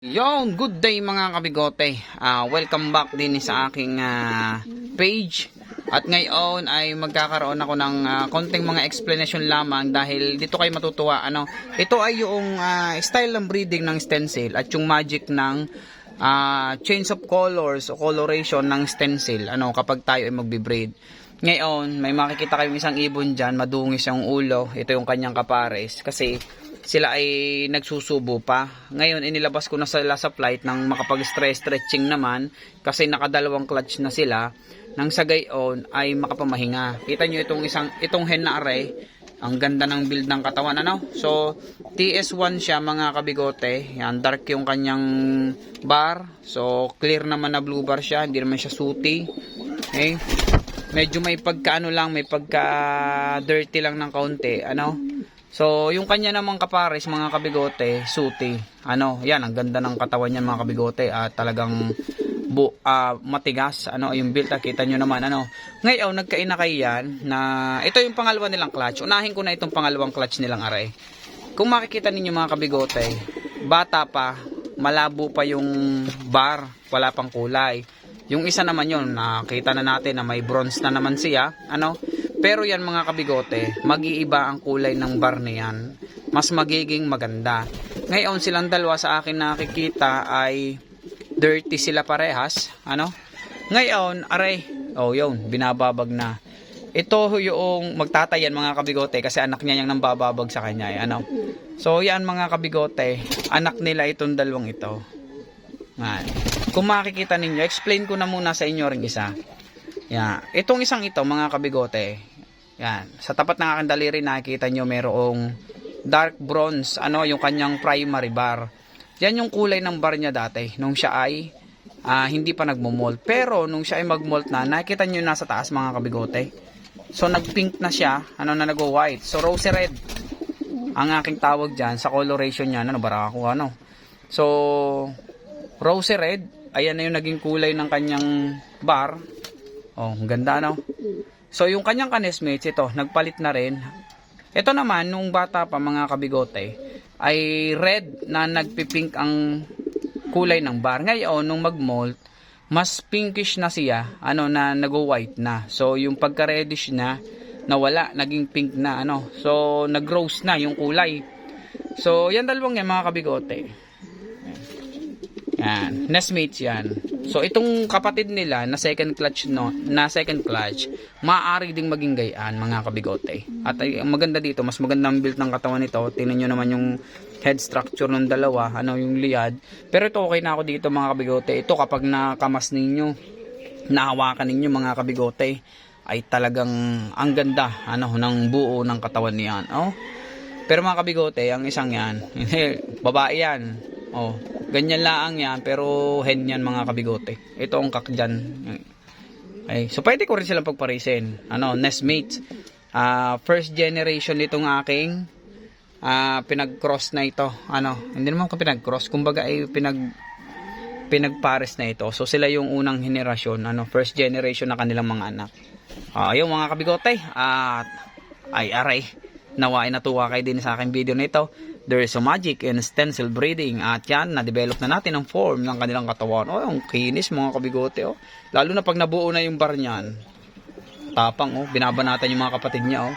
Yon, good day mga kabigote. Welcome back din sa aking page. At ngayon ay magkakaroon ako ng konting mga explanation lamang dahil dito kayo matutuwa. Ito ay yung style ng breeding ng stencil at yung magic ng change of colors o coloration ng stencil kapag tayo ay magbe-breed. Ngayon, may makikita kayong isang ibon dyan, madungis yung ulo. Ito yung kanyang kapares kasi sila ay nagsusubo pa. Ngayon, inilabas ko na sila sa flight ng makapag-stress stretching naman kasi nakadalawang clutch na sila. Nang sa gayon ay makapamahinga. Kita nyo itong hen na array. Ang ganda ng build ng katawan. So, TS1 siya mga kabigote. Yan, dark yung kanyang bar. So, clear naman na blue bar siya. Hindi naman siya sooty. Okay. Medyo may may pagka-dirty lang ng kaunti. So, yung kanya namang kapares, mga kabigote, suti. Yan, ang ganda ng katawan niya, mga kabigote. Talagang matigas. Yung build, kita nyo naman. Ngayon, nagkainakay yan na ito yung pangalawa nilang clutch. Unahin ko na itong pangalawang clutch nilang aray. Kung makikita ninyo, mga kabigote, bata pa, malabo pa yung bar, wala pang kulay. Yung isa naman yun, nakita na natin na may bronze na naman siya. Pero yan mga kabigote, mag-iiba ang kulay ng bar na yan. Mas magiging maganda. Ngayon silang dalawa sa akin nakikita ay dirty sila parehas. Ngayon, aray. Yun, binababag na. Ito yung magtatayan mga kabigote kasi anak niya yung nambababag sa kanya. So yan mga kabigote, anak nila itong dalawang ito. Kung makikita ninyo, explain ko na muna sa inyo ring isa. Yan. Itong isang ito mga kabigote. Yan. Sa tapat ng aking daliri nakikita nyo merong dark bronze. Yung kanyang primary bar. Yan yung kulay ng bar niya dati. Nung siya ay hindi pa nagmo-molt. Pero nung siya ay mag-molt na, nakikita nyo nasa taas mga kabigote. So nag-pink na siya. Na nag-white. So rosy red. Ang aking tawag dyan sa coloration niya. Barako. So rosy red. Ayan na yung naging kulay ng kanyang bar. Ang ganda So yung kanyang kanesmates ito, nagpalit na rin. Ito naman, nung bata pa mga kabigote, ay red na nagpipink ang kulay ng bar. Ngayon, nung mag-molt, mas pinkish na siya, na nag-white na. So yung pagka-reddish na, nawala, naging pink na. So nag-rose na yung kulay. So yan dalawang yan mga kabigote. Yan, nestmates yan. So itong kapatid nila na second clutch maaari ding maging gayaan mga kabigote. At ang maganda dito, mas maganda ang build ng katawan nito. Tingnan niyo naman yung head structure ng dalawa, yung liad. Pero ito okay na ako dito mga kabigote. Ito kapag nakamas ninyo, nahawakan ninyo mga kabigote, ay talagang ang ganda ng buo ng katawan niyan. Pero mga kabigote, ang isang yan, babae yan. Ganyan laang yan, pero hen yan mga kabigote. Ito ang kakdyan. So pwede ko rin silang pagparisin. Nestmates. First generation nitong aking pinag-cross na ito. Hindi naman ko pinag-cross. Kumbaga ay pinagpares na ito. So sila yung unang henerasyon. First generation na kanilang mga anak. Yung mga kabigote. Aray. Nawa ay natuwa kayo din sa aking video na ito. There is a magic in stencil breeding. At yan, na-develop na natin ang form ng kanilang katawan. Ang kinis mga kabigote. Lalo na pag nabuo na yung bar niyan. Tapang, binabanatan yung mga kapatid niya.